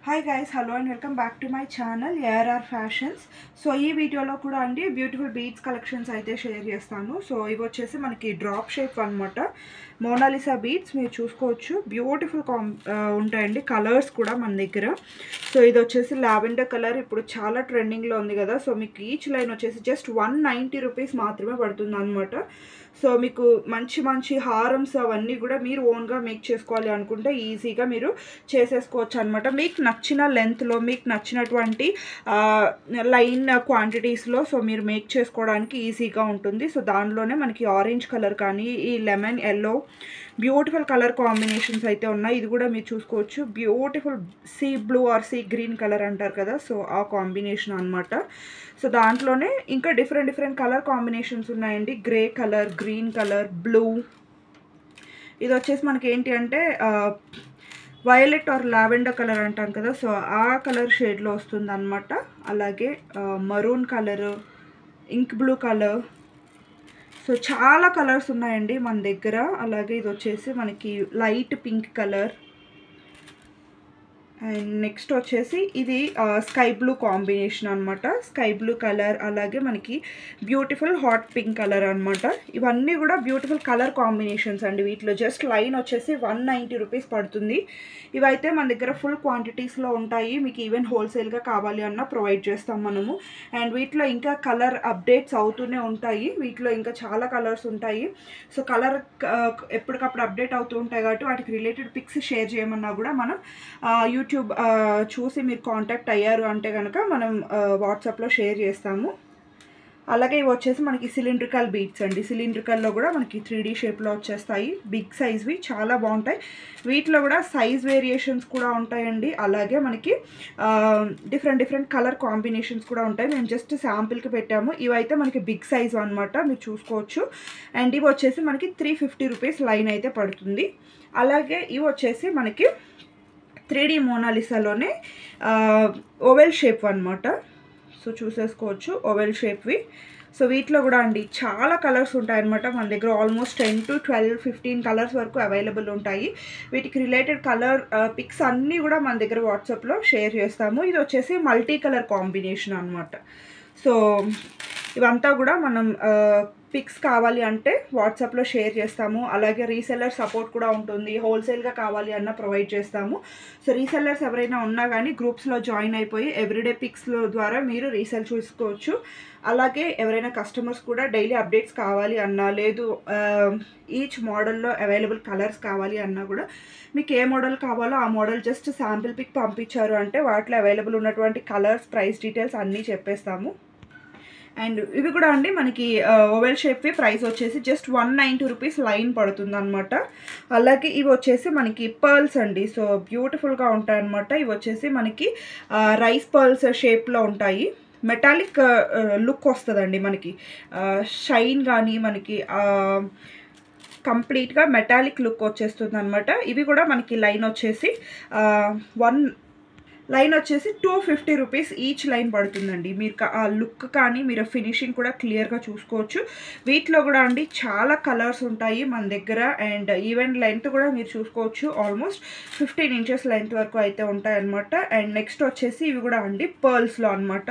Hi guys, hello and welcome back to my channel ARR fashions. So ఈ వీడియోలో కూడా అండి బ్యూటిఫుల్ బీడ్స్ కలెక్షన్స్ అయితే షేర్ చేస్తాను. సో ఇవి వచ్చేసి మనకి డ్రాప్ షేప్ అనమాట, మోనాలిసా బీడ్స్. మీరు చూసుకోవచ్చు, బ్యూటిఫుల్ ఉంటాయండి. కలర్స్ కూడా మన దగ్గర. సో ఇది వచ్చేసి లావెండర్ కలర్, ఇప్పుడు చాలా ట్రెండింగ్లో ఉంది కదా. సో మీకు ఈచ్ లైన్ వచ్చేసి జస్ట్ 190 రూపీస్ మాత్రమే పడుతుంది అనమాట. సో మీకు మంచి మంచి హారమ్స్ అవన్నీ కూడా మీరు ఓన్గా మేక్ చేసుకోవాలి అనుకుంటే ఈజీగా మీరు చేసేసుకోవచ్చు అనమాట. మీకు నచ్చిన లెంత్లో, మీకు నచ్చినటువంటి లైన్ క్వాంటిటీస్లో సో మీరు మేక్ చేసుకోవడానికి ఈజీగా ఉంటుంది. సో దానిలోనే మనకి ఆరెంజ్ కలర్ కానీ, ఈ lemon yellow, beautiful colour combinations అయితే ఉన్నాయి. ఇది కూడా మీరు చూసుకోవచ్చు, beautiful sea blue or sea green colour అంటారు కదా, సో ఆ కాంబినేషన్ అనమాట. సో దాంట్లోనే ఇంకా డిఫరెంట్ కలర్ కాంబినేషన్స్ ఉన్నాయండి. Grey colour, green colour, blue. ఇది వచ్చేసి మనకి ఏంటి అంటే వైలెట్ ఆర్ లావెండర్ కలర్ అంటాం కదా, సో ఆ కలర్ షేడ్లో వస్తుంది అనమాట. అలాగే maroon colour, ink blue colour, so చాలా కలర్స్ ఉన్నాయండి మన దగ్గర. అలాగే ఇది వచ్చేసి మనకి light pink colour, and next వచ్చేసి ఇది స్కై బ్లూ కాంబినేషన్ అనమాట. స్కై బ్లూ కలర్, అలాగే మనకి బ్యూటిఫుల్ హాట్ పింక్ కలర్ అనమాట. ఇవన్నీ కూడా బ్యూటిఫుల్ కలర్ కాంబినేషన్స్ అండి. వీటిలో జస్ట్ లైన్ వచ్చేసి 190 రూపీస్ పడుతుంది. ఇవైతే మన దగ్గర ఫుల్ క్వాంటిటీస్లో ఉంటాయి. మీకు ఈవెన్ హోల్సేల్గా కావాలి అన్నా ప్రొవైడ్ చేస్తాం మనము. అండ్ వీటిలో ఇంకా కలర్ అప్డేట్స్ అవుతూనే ఉంటాయి. వీటిలో ఇంకా చాలా కలర్స్ ఉంటాయి. సో కలర్ ఎప్పటికప్పుడు అప్డేట్ అవుతూ ఉంటాయి కాబట్టి వాటికి రిలేటెడ్ పిక్స్ షేర్ చేయమన్నా కూడా మనం యూట్యూబ్ చూసి మీరు కాంటాక్ట్ అయ్యారు అంటే కనుక మనం వాట్సాప్లో షేర్ చేస్తాము. అలాగే ఇవి వచ్చేసి మనకి సిలిండ్రికల్ బీడ్స్ అండి. సిలిండ్రికల్లో కూడా మనకి 3D షేప్లో వచ్చేస్తాయి. బిగ్ సైజ్వి చాలా బాగుంటాయి. వీటిలో కూడా సైజ్ వేరియేషన్స్ కూడా ఉంటాయండి. అలాగే మనకి డిఫరెంట్ కలర్ కాంబినేషన్స్ కూడా ఉంటాయి. మేము జస్ట్ శాంపిల్కి పెట్టాము. ఇవైతే మనకి బిగ్ సైజ్ అనమాట, మీరు చూసుకోవచ్చు. అండ్ ఇవి వచ్చేసి మనకి 350 రూపీస్ లైన్ అయితే పడుతుంది. అలాగే ఇవి వచ్చేసి మనకి 3D మోనాలిసాలోనే ఓవెల్ షేప్ అనమాట. సో చూసేసుకోవచ్చు, ఓవెల్ షేప్వి. సో వీటిలో కూడా అండి చాలా కలర్స్ ఉంటాయన్నమాట మన దగ్గర. ఆల్మోస్ట్ 10 to 12, 15 కలర్స్ వరకు అవైలబుల్ ఉంటాయి. వీటికి రిలేటెడ్ కలర్ పిక్స్ అన్నీ కూడా మన దగ్గర వాట్సాప్లో షేర్ చేస్తాము. ఇది వచ్చేసి మల్టీ కలర్ కాంబినేషన్ అనమాట. సో ఇవంతా కూడా మనం పిక్స్ కావాలి అంటే వాట్సాప్లో షేర్ చేస్తాము. అలాగే రీసెల్లర్ సపోర్ట్ కూడా ఉంటుంది. హోల్సేల్గా కావాలి అన్న ప్రొవైడ్ చేస్తాము. సో రీసెల్లర్స్ ఎవరైనా ఉన్నా కానీ గ్రూప్స్లో జాయిన్ అయిపోయి ఎవ్రీడే పిక్స్లో ద్వారా మీరు రీసెల్ చూసుకోవచ్చు. అలాగే ఎవరైనా కస్టమర్స్ కూడా డైలీ అప్డేట్స్ కావాలి అన్నా, లేదు ఈచ్ మోడల్లో అవైలబుల్ కలర్స్ కావాలి అన్నా కూడా మీకు ఏ మోడల్ కావాలో ఆ మోడల్ జస్ట్ శాంపిల్ పిక్ పంపించారు అంటే వాటిలో అవైలబుల్ ఉన్నటువంటి కలర్స్, ప్రైస్ డీటెయిల్స్ అన్నీ చెప్పేస్తాము. అండ్ ఇవి కూడా అండి మనకి ఓవెల్ షేప్వి ప్రైస్ వచ్చేసి జస్ట్ 190 రూపీస్ లైన్ పడుతుంది అనమాట. అలాగే ఇవి వచ్చేసి మనకి పర్ల్స్ అండి. సో బ్యూటిఫుల్గా ఉంటాయి అనమాట. ఇవి వచ్చేసి మనకి రైస్ పర్ల్స్ షేప్లో ఉంటాయి. మెటాలిక్ లుక్ వస్తుందండి మనకి, షైన్ కానీ మనకి కంప్లీట్గా మెటాలిక్ లుక్ వచ్చేస్తుంది అనమాట. ఇవి కూడా మనకి లైన్ వచ్చేసి 250 రూపీస్ ఈచ్ లైన్ పడుతుందండి. మీరు ఆ లుక్ కానీ మీరు ఫినిషింగ్ కూడా క్లియర్గా చూసుకోవచ్చు. వీటిలో కూడా అండి చాలా కలర్స్ ఉంటాయి మన దగ్గర. అండ్ ఈవెన్ లెంత్ కూడా మీరు చూసుకోవచ్చు, ఆల్మోస్ట్ 15 ఇంచెస్ లెంత్ వరకు అయితే ఉంటాయి అనమాట. అండ్ నెక్స్ట్ వచ్చేసి ఇవి కూడా అండి పర్ల్స్లో అనమాట.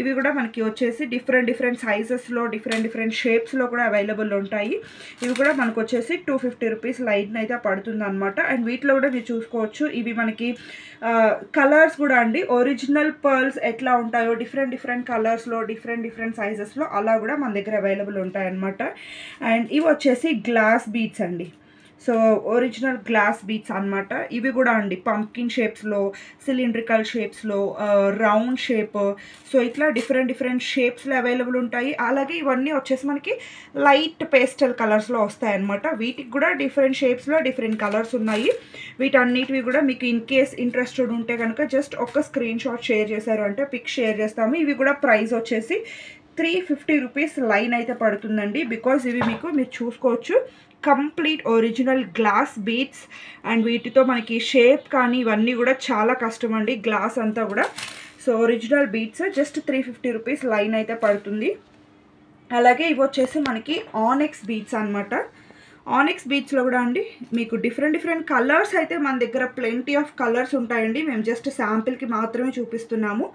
ఇవి కూడా మనకి వచ్చేసి డిఫరెంట్ సైజెస్లో, డిఫరెంట్ షేప్స్లో కూడా అవైలబుల్ ఉంటాయి. ఇవి కూడా మనకు వచ్చేసి 250 రూపీస్ లైన్ అయితే పడుతుంది అనమాట. అండ్ వీటిలో కూడా మీరు చూసుకోవచ్చు, ఇవి మనకి కలర్స్ కూడా అండి ఒరిజినల్ పర్ల్స్ ఎట్లా ఉంటాయో డిఫరెంట్ కలర్స్లో, డిఫరెంట్ సైజెస్లో అలా కూడా మన దగ్గర అవైలబుల్ ఉంటాయన్నమాట. అండ్ ఇవి వచ్చేసి గ్లాస్ బీడ్స్ అండి. సో ఒరిజినల్ గ్లాస్ బీడ్స్ అనమాట. ఇవి కూడా అండి పంకిన్ షేప్స్లో, సిలిండ్రికల్ షేప్స్లో, రౌండ్ షేప్, సో ఇట్లా డిఫరెంట్ షేప్స్లో అవైలబుల్ ఉంటాయి. అలాగే ఇవన్నీ వచ్చేసి మనకి లైట్ పేస్టల్ కలర్స్లో వస్తాయి అనమాట. వీటికి కూడా డిఫరెంట్ షేప్స్లో డిఫరెంట్ కలర్స్ ఉన్నాయి. వీటన్నిటివి కూడా మీకు ఇన్ కేస్ ఇంట్రెస్టెడ్ ఉంటే కనుక జస్ట్ ఒక స్క్రీన్ షాట్ షేర్ చేశారు అంటే పిక్ షేర్ చేస్తాము. ఇవి కూడా ప్రైస్ వచ్చేసి 350 రూపీస్ లైన్ అయితే పడుతుందండి. బికాజ్ ఇవి మీరు చూసుకోవచ్చు complete original glass beads. And వీటితో మనకి షేప్ కానీ ఇవన్నీ కూడా చాలా కష్టం అండి, గ్లాస్ అంతా కూడా. So original beads just 350 rupees line అయితే పడుతుంది. అలాగే ఇవి వచ్చేసి మనకి ఆనెక్స్ బీడ్స్ అనమాట. ఆనిక్స్ బీడ్స్లో కూడా అండి మీకు డిఫరెంట్ కలర్స్ అయితే మన దగ్గర ప్లెంటీ ఆఫ్ కలర్స్ ఉంటాయండి. మేము జస్ట్ శాంపిల్కి మాత్రమే చూపిస్తున్నాము.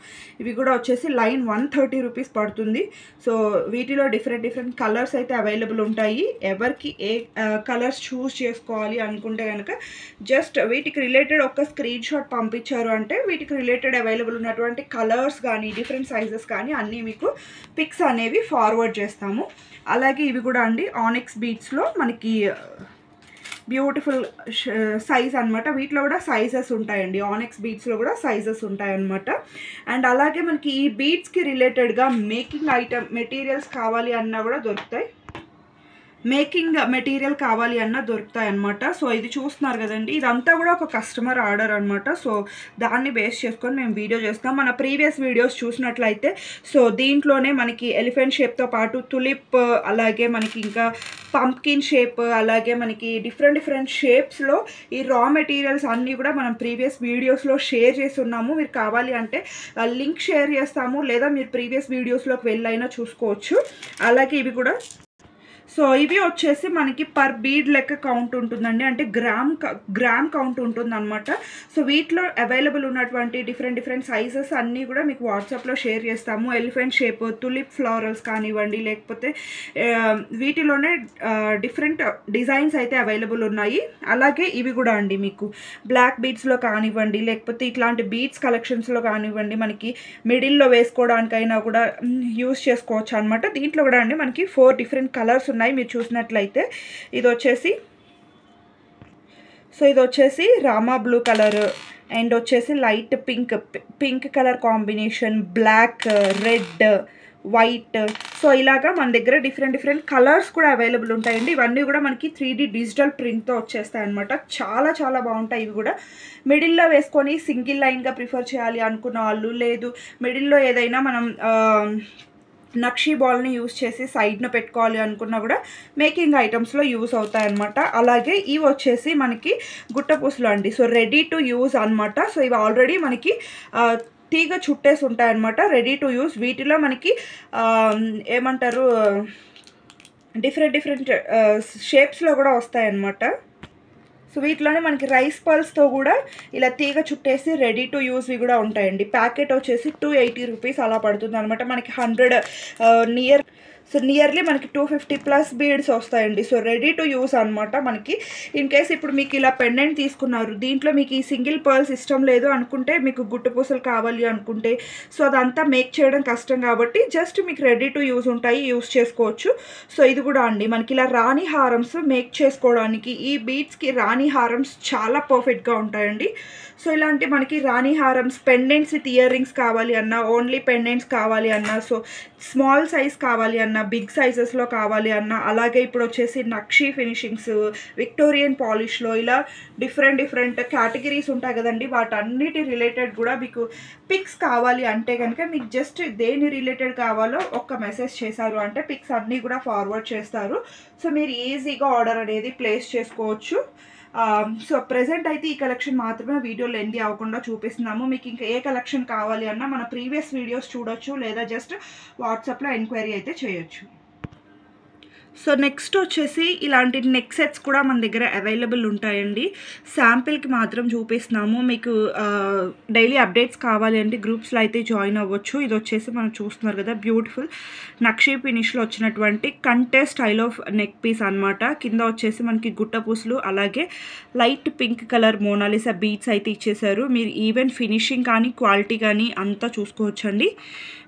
ఇవి కూడా వచ్చేసి లైన్ 130 రూపీస్ పడుతుంది. సో వీటిలో డిఫరెంట్ కలర్స్ అయితే అవైలబుల్ ఉంటాయి. ఎవరికి ఏ కలర్స్ చూస్ చేసుకోవాలి అనుకుంటే కనుక జస్ట్ వీటికి రిలేటెడ్ ఒక స్క్రీన్ షాట్ పంపించారు అంటే వీటికి రిలేటెడ్ అవైలబుల్ ఉన్నటువంటి కలర్స్ కానీ డిఫరెంట్ సైజెస్ కానీ అన్నీ మీకు పిక్స్ అనేవి ఫార్వర్డ్ చేస్తాము. అలాగే ఇవి కూడా అండి ఆనిక్స్ బీడ్స్లో మనకి బ్యూటిఫుల్ సైజ్ అనమాట. వీటిలో కూడా సైజెస్ ఉంటాయండి. ఆనిక్స్ బీడ్స్లో కూడా సైజెస్ ఉంటాయన్నమాట. అండ్ అలాగే మనకి ఈ బీడ్స్కి రిలేటెడ్గా మేకింగ్ ఐటమ్ మెటీరియల్స్ కావాలి అన్నా కూడా దొరుకుతాయి. మేకింగ్ మెటీరియల్ కావాలి అన్న దొరుకుతాయి అన్నమాట. సో ఇది చూస్తున్నారు కదండి, ఇదంతా కూడా ఒక కస్టమర్ ఆర్డర్ అనమాట. సో దాన్ని బేస్ చేసుకొని మేము వీడియో చేస్తాం. మన ప్రీవియస్ వీడియోస్ చూసినట్లయితే సో దీంట్లోనే మనకి ఎలిఫెంట్ షేప్తో పాటు తులిప్, అలాగే మనకి ఇంకా పంప్కిన్ షేప్, అలాగే మనకి డిఫరెంట్ షేప్స్లో ఈ రా మెటీరియల్స్ అన్నీ కూడా మనం ప్రీవియస్ వీడియోస్లో షేర్ చేసి ఉన్నాము. మీరు కావాలి అంటే లింక్ షేర్ చేస్తాము, లేదా మీరు ప్రీవియస్ వీడియోస్లోకి వెళ్ళైనా చూసుకోవచ్చు. అలాగే ఇవి కూడా సో ఇవి వచ్చేసి మనకి పర్ బీడ్ లెక్క కౌంట్ ఉంటుందండి, అంటే గ్రామ్ కౌంట్ ఉంటుందన్నమాట. సో వీటిలో అవైలబుల్ ఉన్నటువంటి డిఫరెంట్ సైజెస్ అన్నీ కూడా మీకు వాట్సాప్లో షేర్ చేస్తాము. ఎలిఫెంట్ షేప్, తులిప్ ఫ్లోరల్స్ కానివ్వండి, లేకపోతే వీటిలోనే డిఫరెంట్ డిజైన్స్ అయితే అవైలబుల్ ఉన్నాయి. అలాగే ఇవి కూడా అండి మీకు బ్లాక్ బీడ్స్లో కానివ్వండి, లేకపోతే ఇట్లాంటి బీడ్స్ కలెక్షన్స్లో కానివ్వండి, మనకి మిడిల్లో వేసుకోవడానికైనా కూడా యూస్ చేసుకోవచ్చు అనమాట. దీంట్లో కూడా అండి మనకి 4 డిఫరెంట్ కలర్స్ ఉన్నాయి. మీరు చూసినట్లయితే ఇది వచ్చేసి రామా బ్లూ కలర్, అండ్ వచ్చేసి light pink colour combination, black, red, white. So ఇలాగా మన దగ్గర డిఫరెంట్ కలర్స్ కూడా అవైలబుల్ ఉంటాయండి. ఇవన్నీ కూడా మనకి 3D డిజిటల్ ప్రింట్తో వచ్చేస్తాయి అనమాట. చాలా బాగుంటాయి. ఇవి కూడా మిడిల్లో వేసుకొని సింగిల్ లైన్గా ప్రిఫర్ చేయాలి అనుకున్న వాళ్ళు, లేదు మిడిల్లో ఏదైనా మనం నక్షీ బాల్ని యూస్ చేసి సైడ్ను పెట్టుకోవాలి అనుకున్నా కూడా మేకింగ్ ఐటమ్స్లో యూస్ అవుతాయి అన్నమాట. అలాగే ఇవి వచ్చేసి మనకి గుట్టపూసలు అండి. సో రెడీ టు యూజ్ అనమాట. సో ఇవి ఆల్రెడీ మనకి తీగ చుట్టేసి ఉంటాయన్నమాట, రెడీ టు యూస్. వీటిలో మనకి ఏమంటారు డిఫరెంట్ షేప్స్లో కూడా వస్తాయన్నమాట. సో వీటిలోనే మనకి రైస్ పల్స్తో కూడా ఇలా తీగ చుట్టేసి రెడీ టు యూస్వి కూడా ఉంటాయండి. ప్యాకెట్ వచ్చేసి 280 రూపీస్ అలా పడుతుంది అనమాట. మనకి 100 నియర్లీ మనకి 250+ బీడ్స్ వస్తాయండి. సో రెడీ టు యూస్ అనమాట. మనకి ఇన్ కేస్ ఇప్పుడు మీకు ఇలా పెండెంట్ తీసుకున్నారు, దీంట్లో మీకు ఈ సింగిల్ పర్ల్స్ ఇష్టం లేదు అనుకుంటే, మీకు గుట్టపూసలు కావాలి అనుకుంటే, సో అదంతా మేక్ చేయడం కష్టం కాబట్టి జస్ట్ మీకు రెడీ టు యూస్ ఉంటాయి, యూస్ చేసుకోవచ్చు. సో ఇది కూడా అండి మనకి ఇలా రాణి హారమ్స్ మేక్ చేసుకోవడానికి, ఈ బీడ్స్కి రాణి హారమ్స్ చాలా పర్ఫెక్ట్గా ఉంటాయండి. సో ఇలాంటి మనకి రాణి హారమ్స్, పెండెంట్స్ విత్ ఇయర్ రింగ్స్ కావాలి అన్నా, ఓన్లీ పెండెంట్స్ కావాలి అన్నా, సో స్మాల్ సైజ్ కావాలి అన్నా, బిగ్ సైజెస్లో కావాలి అన్నా, అలాగే ఇప్పుడు వచ్చేసి నక్షీ ఫినిషింగ్స్, విక్టోరియన్ పాలిష్లో ఇలా డిఫరెంట్ కేటగిరీస్ ఉంటాయి కదండి. వాటన్నిటి రిలేటెడ్ కూడా మీకు పిక్స్ కావాలి అంటే కనుక మీకు జస్ట్ దేని రిలేటెడ్ కావాలో ఒక్క మెసేజ్ చేశారు అంటే పిక్స్ అన్నీ కూడా ఫార్వర్డ్ చేస్తారు. సో మీరు ఈజీగా ఆర్డర్ అనేది ప్లేస్ చేసుకోవచ్చు. సో ప్రెజెంట్ అయితే ఈ కలెక్షన్ మాత్రమే వీడియో లెంది అవ్వకుండా చూపిస్తున్నాము. మీకు ఇంకా ఏ కలెక్షన్ కావాలి అన్నా మన ప్రీవియస్ వీడియోస్ చూడొచ్చు, లేదా జస్ట్ వాట్సాప్లో ఎంక్వైరీ అయితే చేయొచ్చు. సో నెక్స్ట్ వచ్చేసి ఇలాంటి నెక్ సెట్స్ కూడా మన దగ్గర అవైలబుల్ ఉంటాయండి. శాంపిల్కి మాత్రం చూపిస్తున్నాము. మీకు డైలీ అప్డేట్స్ కావాలి అంటే గ్రూప్స్లో అయితే జాయిన్ అవ్వచ్చు. ఇది వచ్చేసి మనం చూస్తున్నారు కదా, బ్యూటిఫుల్ నక్షీ ఫినిష్లో వచ్చినటువంటి కంటే స్టైల్ ఆఫ్ నెక్ పీస్ అనమాట. కింద వచ్చేసి మనకి గుట్టపూసలు, అలాగే light pink colour Mona Lisa beads అయితే ఇచ్చేసారు. మీరు ఈవెన్ ఫినిషింగ్ కానీ క్వాలిటీ కానీ అంతా చూసుకోవచ్చండి.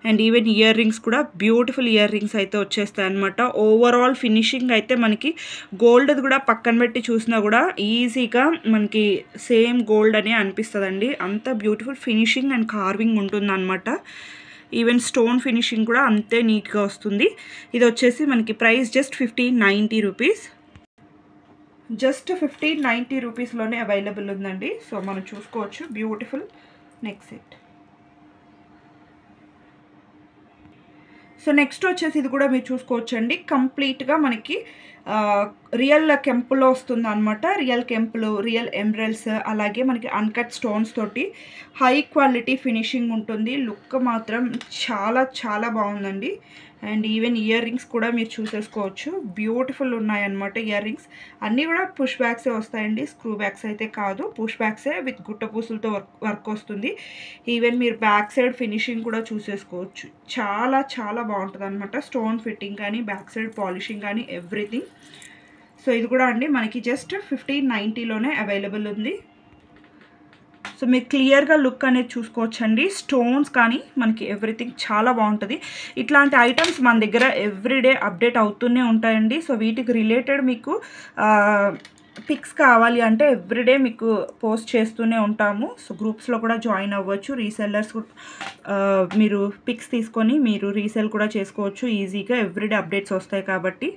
అండ్ ఈవెన్ ఇయర్ రింగ్స్ కూడా బ్యూటిఫుల్ ఇయర్ రింగ్స్ అయితే వచ్చేస్తాయి అనమాట. ఓవరాల్ ఫినిషింగ్ అయితే మనకి గోల్డ్ కూడా పక్కన పెట్టి చూసినా కూడా ఈజీగా మనకి సేమ్ గోల్డ్ అనే అనిపిస్తుందండి. అంత బ్యూటిఫుల్ ఫినిషింగ్ అండ్ కార్వింగ్ ఉంటుంది అనమాట. ఈవెన్ స్టోన్ ఫినిషింగ్ కూడా అంతే నీట్గా వస్తుంది. ఇది వచ్చేసి మనకి ప్రైస్ జస్ట్ 1590 రూపీస్. జస్ట్ 1590 రూపీస్లోనే అవైలబుల్ ఉందండి. సో మనం చూసుకోవచ్చు beautiful neck set. So next వచ్చేసి ఇది కూడా మీరు చూసుకోవచ్చండి, కంప్లీట్గా మనకి రియల్ కెంపులో వస్తుంది అనమాట. రియల్ కెంపులు, రియల్ ఎమరల్డ్స్, అలాగే మనకి అన్కట్ స్టోన్స్ తోటి హై క్వాలిటీ ఫినిషింగ్ ఉంటుంది. లుక్ మాత్రం చాలా బాగుందండి. అండ్ ఈవెన్ ఇయర్ రింగ్స్ కూడా మీరు చూసేసుకోవచ్చు, బ్యూటిఫుల్ ఉన్నాయన్నమాట ఇయర్ రింగ్స్. అన్నీ కూడా పుష్ బ్యాక్సే వస్తాయండి, స్క్రూ బ్యాక్స్ అయితే కాదు, పుష్ బ్యాక్సే విత్ గుట్ట పూసలతో వర్క్ వస్తుంది. ఈవెన్ మీరు బ్యాక్ సైడ్ ఫినిషింగ్ కూడా చూసేసుకోవచ్చు, చాలా చాలా బాగుంటుంది అనమాట. స్టోన్ ఫిట్టింగ్ కానీ బ్యాక్ సైడ్ పాలిషింగ్ కానీ ఎవ్రీథింగ్. సో ఇది కూడా అండి మనకి జస్ట్ 1590లోనే అవైలబుల్ ఉంది. సో మీరు క్లియర్గా లుక్ అనేది చూసుకోవచ్చండి. స్టోన్స్ కానీ మనకి ఎవ్రీథింగ్ చాలా బాగుంటుంది. ఇట్లాంటి ఐటమ్స్ మన దగ్గర ఎవ్రీడే అప్డేట్ అవుతూనే ఉంటాయండి. సో వీటికి రిలేటెడ్ మీకు పిక్స్ కావాలి అంటే ఎవ్రీడే మీకు పోస్ట్ చేస్తూనే ఉంటాము. సో గ్రూప్స్లో కూడా జాయిన్ అవ్వచ్చు. రీసెల్లర్స్ మీరు పిక్స్ తీసుకొని మీరు రీసేల్ కూడా చేసుకోవచ్చు ఈజీగా. ఎవ్రీడే అప్డేట్స్ వస్తాయి కాబట్టి.